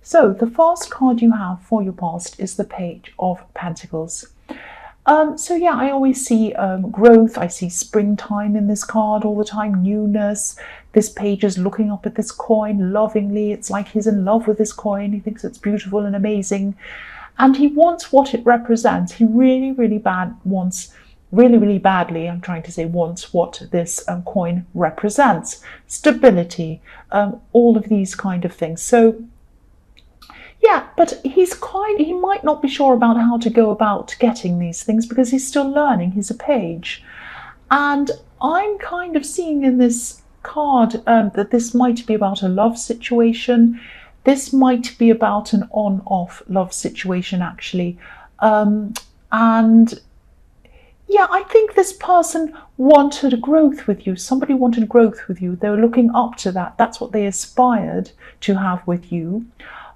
So the first card you have for your past is the Page of Pentacles. So yeah, I always see growth. I see springtime in this card all the time, newness. This page is looking up at this coin lovingly. It's like he's in love with this coin. He thinks it's beautiful and amazing. And he wants what it represents. He really, really badly, I'm trying to say, wants what this coin represents. Stability, all of these kind of things. So yeah, but he might not be sure about how to go about getting these things because he's still learning. He's a page. And I'm kind of seeing in this card that this might be about a love situation. This might be about an on-off love situation, actually. And yeah, I think this person wanted growth with you. Somebody wanted growth with you. They were looking up to that. That's what they aspired to have with you.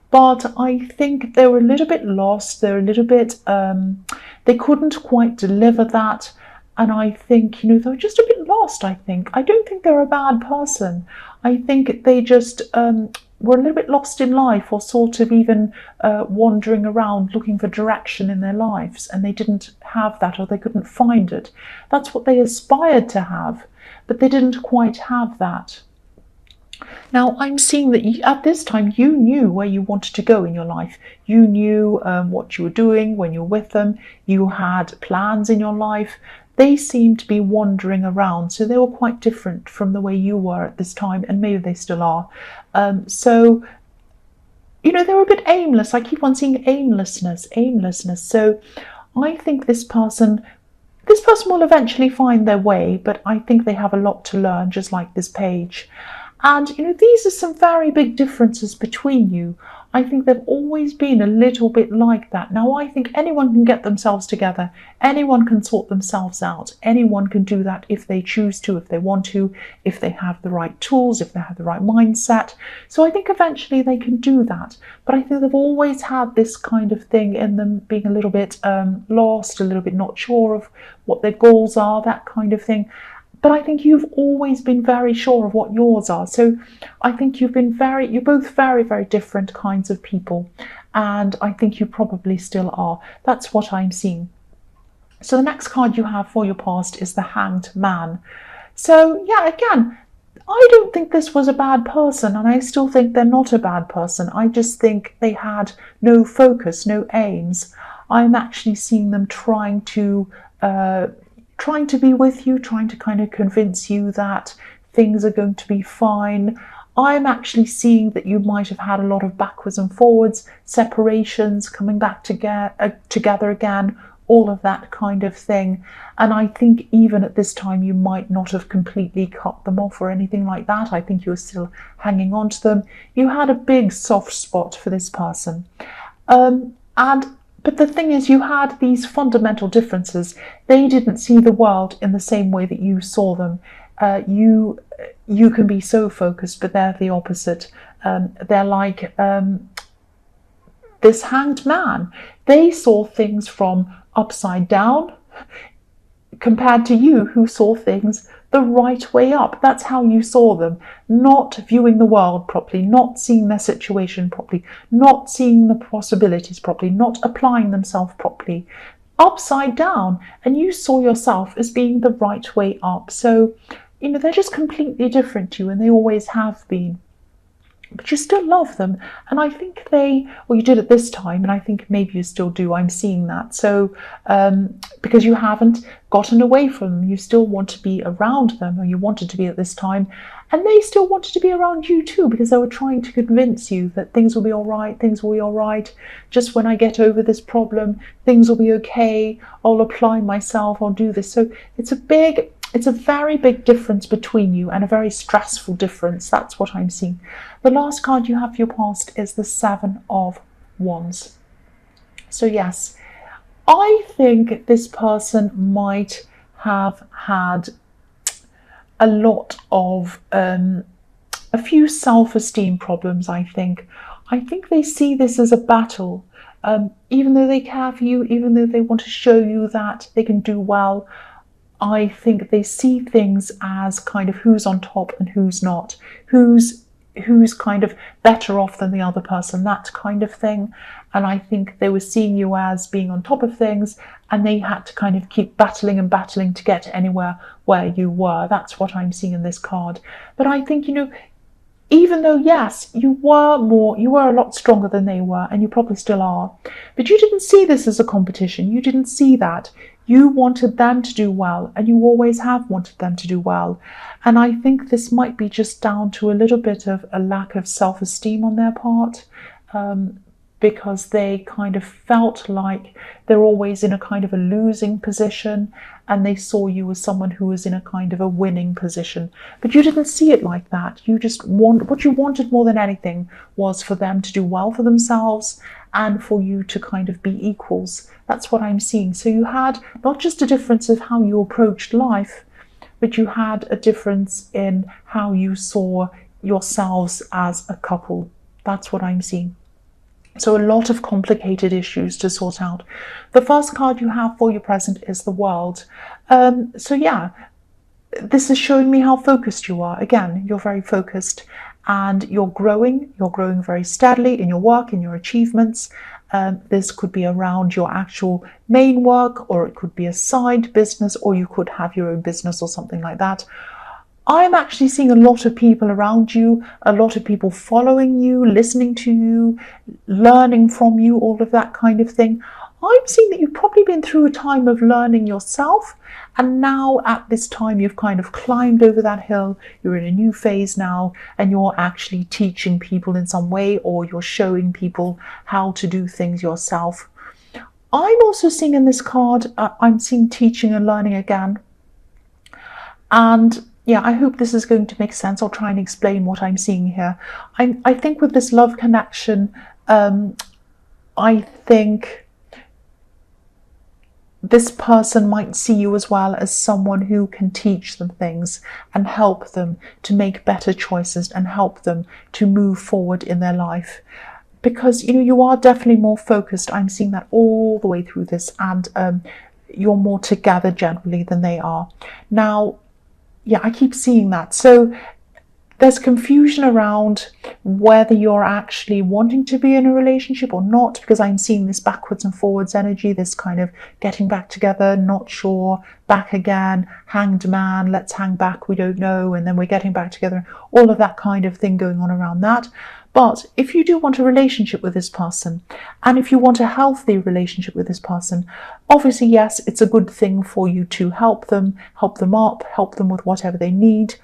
But I think they were a little bit lost. They're a little bit, they couldn't quite deliver that. And I think, they were just a bit lost, I think. I don't think they're a bad person. I think they just were a little bit lost in life, or sort of even wandering around looking for direction in their lives. And they didn't have that, or they couldn't find it. That's what they aspired to have, but they didn't quite have that. Now, I'm seeing that at this time, you knew where you wanted to go in your life. You knew what you were doing when you were with them. You had plans in your life. They seemed to be wandering around. So they were quite different from the way you were at this time, and maybe they still are. So, they were a bit aimless. I keep on seeing aimlessness. So I think this person will eventually find their way, but I think they have a lot to learn, just like this page. And, these are some very big differences between you. I think they've always been a little bit like that. Now, I think anyone can get themselves together. Anyone can sort themselves out. Anyone can do that if they choose to, if they want to, if they have the right tools, if they have the right mindset. So I think eventually they can do that. But I think they've always had this kind of thing in them, being a little bit lost, a little bit not sure of what their goals are, that kind of thing. But I think you've always been very sure of what yours are. So I think you're both very, very different kinds of people. And I think you probably still are. That's what I'm seeing. So the next card you have for your past is the Hanged Man. So yeah, again, I don't think this was a bad person, and I still think they're not a bad person. I just think they had no focus, no aims. I'm actually seeing them trying to be with you, trying to kind of convince you that things are going to be fine. I'm actually seeing that you might have had a lot of backwards and forwards, separations, coming back together again, all of that kind of thing. And I think even at this time, you might not have completely cut them off or anything like that. I think you were still hanging on to them. You had a big soft spot for this person. But the thing is, you had these fundamental differences. They didn't see the world in the same way that you saw them. You can be so focused, but they're the opposite. They're like this Hanged Man. They saw things from upside down compared to you, who saw things the right way up. That's how you saw them, not viewing the world properly, not seeing their situation properly, not seeing the possibilities properly, not applying themselves properly, upside down. And you saw yourself as being the right way up. So, they're just completely different to you, and they always have been. But you still love them. And I think you did at this time, and I think maybe you still do. I'm seeing that. So, because you haven't gotten away from them, you still want to be around them, or you wanted to be at this time. And they still wanted to be around you too, because they were trying to convince you that things will be all right, things will be all right. Just when I get over this problem, things will be okay. I'll apply myself, I'll do this. So it's a very big difference between you, and a very stressful difference. That's what I'm seeing. The last card you have for your past is the Seven of Wands. So yes, I think this person might have had a lot of, a few self-esteem problems, I think. I think they see this as a battle. Even though they care for you, even though they want to show you that they can do well, I think they see things as kind of who's on top and who's not, who's who's kind of better off than the other person, that kind of thing. And I think they were seeing you as being on top of things, and they had to kind of keep battling and battling to get anywhere where you were. That's what I'm seeing in this card. But I think, even though, yes, you were a lot stronger than they were, and you probably still are, but you didn't see this as a competition. You didn't see that. You wanted them to do well, and you always have wanted them to do well. And I think this might be just down to a little bit of a lack of self-esteem on their part, because they kind of felt like they're always in a kind of a losing position, and they saw you as someone who was in a kind of a winning position. But you didn't see it like that. You just what you wanted more than anything was for them to do well for themselves and for you to kind of be equals. That's what I'm seeing. So you had not just a difference of how you approached life, but you had a difference in how you saw yourselves as a couple. That's what I'm seeing. So a lot of complicated issues to sort out. The first card you have for your present is the World. So yeah, this is showing me how focused you are. Again, you're very focused, and you're growing very steadily in your work, in your achievements. This could be around your actual main work, or it could be a side business, or you could have your own business or something like that. I'm actually seeing a lot of people around you, a lot of people following you, listening to you, learning from you, all of that kind of thing. I'm seeing that you've probably been through a time of learning yourself, and now at this time you've kind of climbed over that hill. You're in a new phase now, and you're actually teaching people in some way, or you're showing people how to do things yourself. I'm also seeing in this card, I'm seeing teaching and learning again. And yeah, I hope this is going to make sense. I'll try and explain what I'm seeing here. I think with this love connection, I think this person might see you as well as someone who can teach them things and help them to make better choices and help them to move forward in their life. Because, you are definitely more focused. I'm seeing that all the way through this, and you're more together generally than they are. Now, yeah, I keep seeing that. So there's confusion around whether you're actually wanting to be in a relationship or not, because I'm seeing this backwards and forwards energy, this kind of getting back together, not sure, back again, hanged man, let's hang back, we don't know, and then we're getting back together, all of that kind of thing going on around that. But if you do want a relationship with this person, and if you want a healthy relationship with this person, obviously, yes, it's a good thing for you to help them up, help them with whatever they need.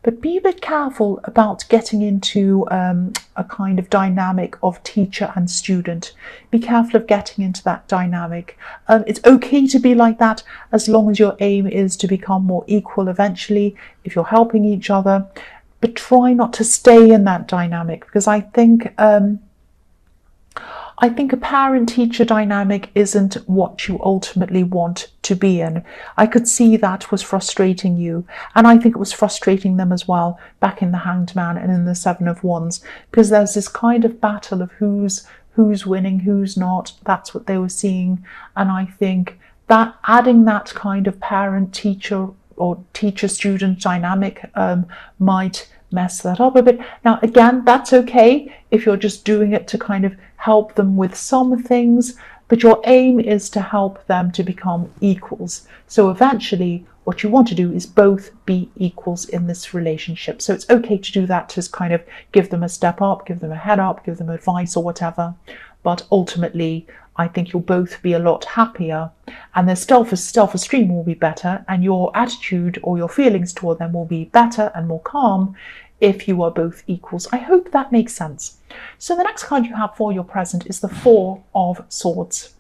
But be a bit careful about getting into a kind of dynamic of teacher and student. Be careful of getting into that dynamic. It's okay to be like that as long as your aim is to become more equal eventually, if you're helping each other. But try not to stay in that dynamic, because I think a parent-teacher dynamic isn't what you ultimately want to be in. I could see that was frustrating you, and I think it was frustrating them as well back in the Hanged Man and in the Seven of Wands, because there's this kind of battle of who's winning, who's not. That's what they were seeing, and I think that adding that kind of parent-teacher or teacher-student dynamic might mess that up a bit. Now, again, that's okay if you're just doing it to kind of help them with some things, but your aim is to help them to become equals. So eventually, what you want to do is both be equals in this relationship. So it's okay to do that, to kind of give them a step up, give them a head up, give them advice or whatever. But ultimately, I think you'll both be a lot happier, and their self-esteem will be better, and your attitude or your feelings toward them will be better and more calm if you are both equals. I hope that makes sense. So the next card you have for your present is the Four of Swords.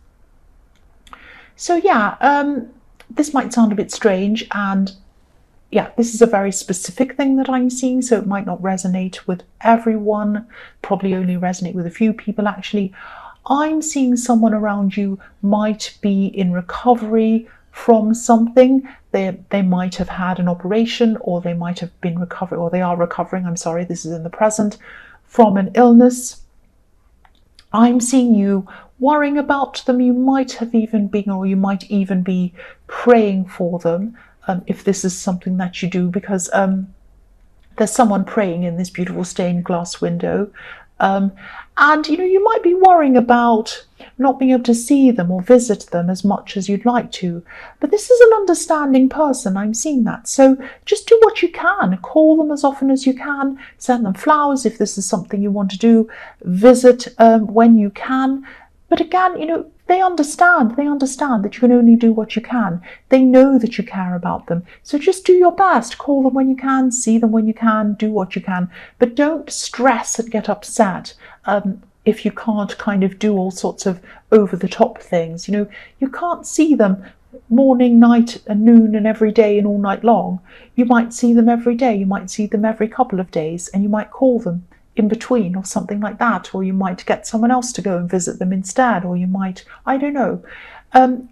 So yeah, this might sound a bit strange, and yeah, this is a very specific thing that I'm seeing, so it might not resonate with everyone, probably only resonate with a few people actually. I'm seeing someone around you might be in recovery from something. They might have had an operation, or they might have been recovering, or they are recovering, I'm sorry, this is in the present, from an illness. I'm seeing you worrying about them. You might have even been, or you might even be praying for them, if this is something that you do, because there's someone praying in this beautiful stained glass window. And you might be worrying about not being able to see them or visit them as much as you'd like to. But this is an understanding person. I'm seeing that. So just do what you can. Call them as often as you can. Send them flowers if this is something you want to do. Visit when you can. But again, they understand. They understand that you can only do what you can. They know that you care about them. So just do your best. Call them when you can, see them when you can, do what you can. But don't stress and get upset if you can't kind of do all sorts of over-the-top things. You can't see them morning, night and noon and every day and all night long. You might see them every day. You might see them every couple of days, and you might call them in between or something like that, or you might get someone else to go and visit them instead, or you might, I don't know.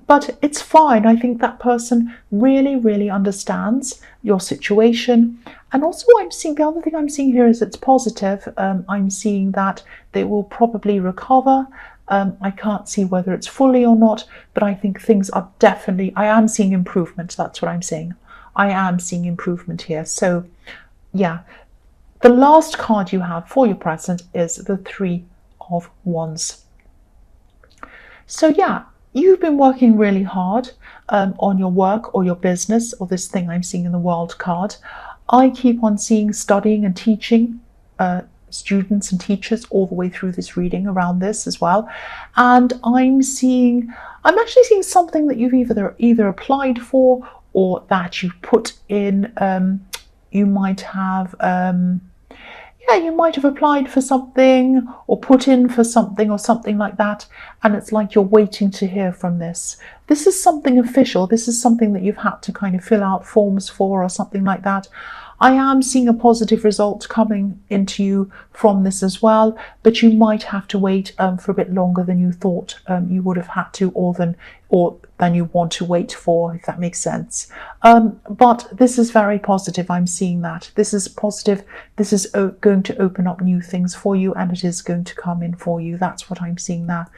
But it's fine. I think that person really, really understands your situation. And also the other thing I'm seeing here is it's positive. I'm seeing that they will probably recover. I can't see whether it's fully or not, but I think things are definitely, I am seeing improvement. That's what I'm saying. I am seeing improvement here. So yeah. The last card you have for your present is the Three of Wands. So yeah, you've been working really hard on your work or your business, or this thing I'm seeing in the World card. I keep on seeing studying and teaching students and teachers all the way through this reading around this as well. And I'm actually seeing something that you've either applied for or that you've put in. You might have applied for something or put in for something or something like that, and it's like you're waiting to hear from this. This is something official. This is something that you've had to kind of fill out forms for or something like that. I am seeing a positive result coming into you from this as well, but you might have to wait for a bit longer than you thought you would have had to, or than you want to wait for, if that makes sense. But this is very positive. I'm seeing that. This is positive. This is going to open up new things for you, and it is going to come in for you. That's what I'm seeing there.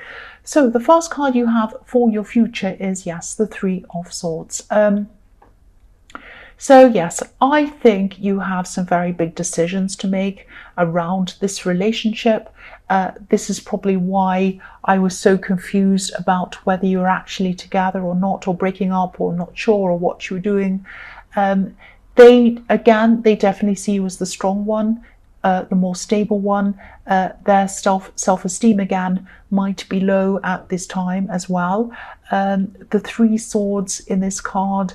So the first card you have for your future is, yes, the Three of Swords. So yes, I think you have some very big decisions to make around this relationship. This is probably why I was so confused about whether you were actually together or not, or breaking up, or not sure, or what you were doing. They definitely see you as the strong one, the more stable one. Their self-esteem again might be low at this time as well. The Three Swords in this card,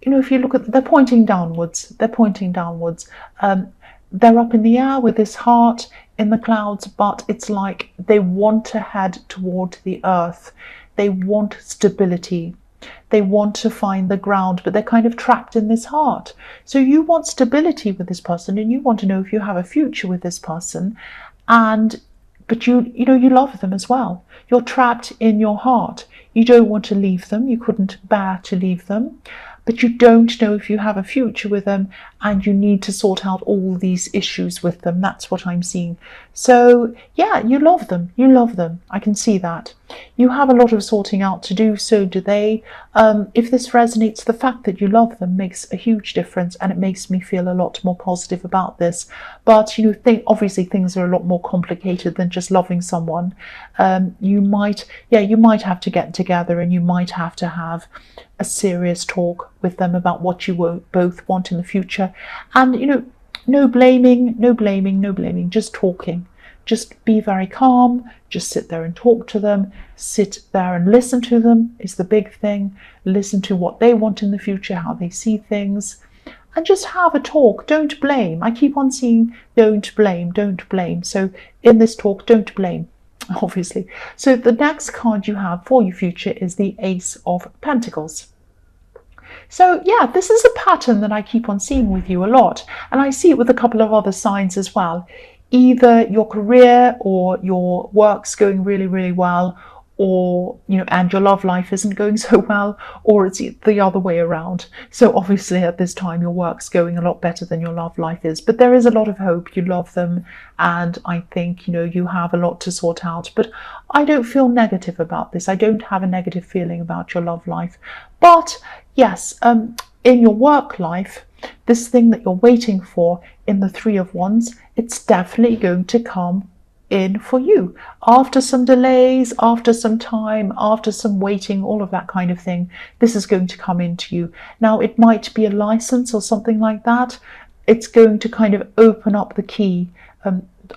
if you look at, they're pointing downwards. They're pointing downwards. They're up in the air with this heart in the clouds, but it's like they want to head toward the earth. They want stability. They want to find the ground, but they're kind of trapped in this heart. So you want stability with this person, and you want to know if you have a future with this person, but you love them as well. You're trapped in your heart. You don't want to leave them. You couldn't bear to leave them. But you don't know if you have a future with them, and you need to sort out all these issues with them. That's what I'm seeing. So yeah, you love them. You love them. I can see that. You have a lot of sorting out to do, so do they. If this resonates, the fact that you love them makes a huge difference, and it makes me feel a lot more positive about this. But obviously things are a lot more complicated than just loving someone. You might have to get together, and you might have to have a serious talk with them about what you both want in the future. And no blaming, just talking. Just be very calm, just sit there and talk to them, sit there and listen to them is the big thing. Listen to what they want in the future, how they see things, and just have a talk. Don't blame. I keep on seeing don't blame. So in this talk, don't blame, obviously. So the next card you have for your future is the Ace of Pentacles. So yeah, this is a pattern that I keep on seeing with you a lot, and I see it with a couple of other signs as well. Either your career or your work's going really, really well, or and your love life isn't going so well, or it's the other way around. So obviously at this time your work's going a lot better than your love life is, but there is a lot of hope. You love them, and I think you have a lot to sort out. But I don't feel negative about this. I don't have a negative feeling about your love life. But yes, in your work life, this thing that you're waiting for in the Three of Wands, it's definitely going to come in for you after some delays, after some time, after some waiting, all of that kind of thing. This is going to come into you. Now, it might be a license or something like that. It's going to kind of open up the key,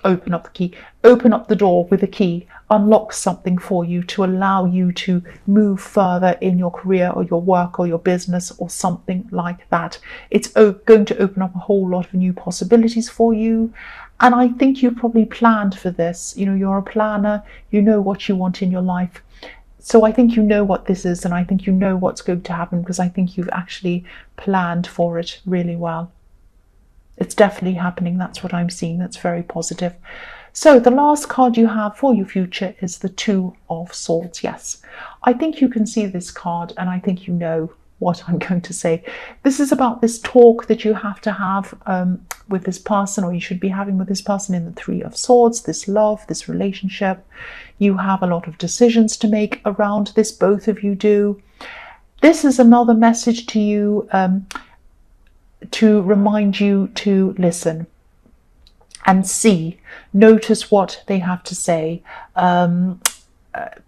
open up the door with a key, unlock something for you to allow you to move further in your career or your work or your business or something like that. It's going to open up a whole lot of new possibilities for you. And I think you probably planned for this. You know, you're a planner, you know what you want in your life. So I think you know what this is, and I think you know what's going to happen, because I think you've actually planned for it really well. It's definitely happening. That's what I'm seeing. That's very positive. So the last card you have for your future is the Two of Swords. Yes, I think you can see this card, and I think you know what I'm going to say. This is about this talk that you have to have with this person, or you should be having with this person in the Three of Swords, this love, this relationship. You have a lot of decisions to make around this, both of you do. This is another message to you, to remind you to listen and see, notice what they have to say.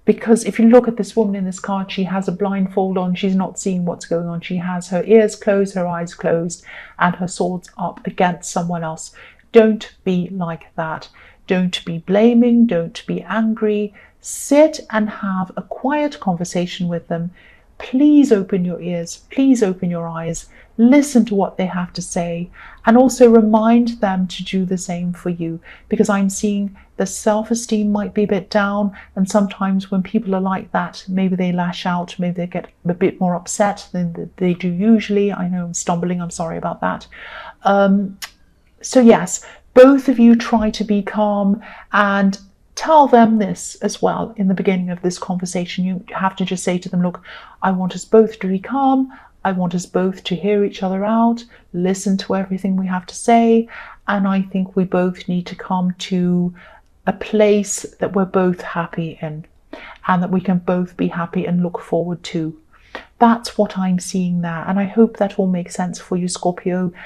Because if you look at this woman in this card, she has a blindfold on. She's not seeing what's going on. She has her ears closed, her eyes closed, and her swords up against someone else. Don't be like that. Don't be blaming. Don't be angry. Sit and have a quiet conversation with them. Please open your ears. Please open your eyes. Listen to what they have to say, and also remind them to do the same for you, because I'm seeing the self-esteem might be a bit down, and sometimes when people are like that, maybe they lash out, maybe they get a bit more upset than they do usually. I know I'm stumbling, I'm sorry about that. So yes, both of you try to be calm, and tell them this as well in the beginning of this conversation. You have to just say to them, look, I want us both to be calm. I want us both to hear each other out, listen to everything we have to say, and I think we both need to come to a place that we're both happy in, and that we can both be happy and look forward to. That's what I'm seeing there, and I hope that all makes sense for you, Scorpio.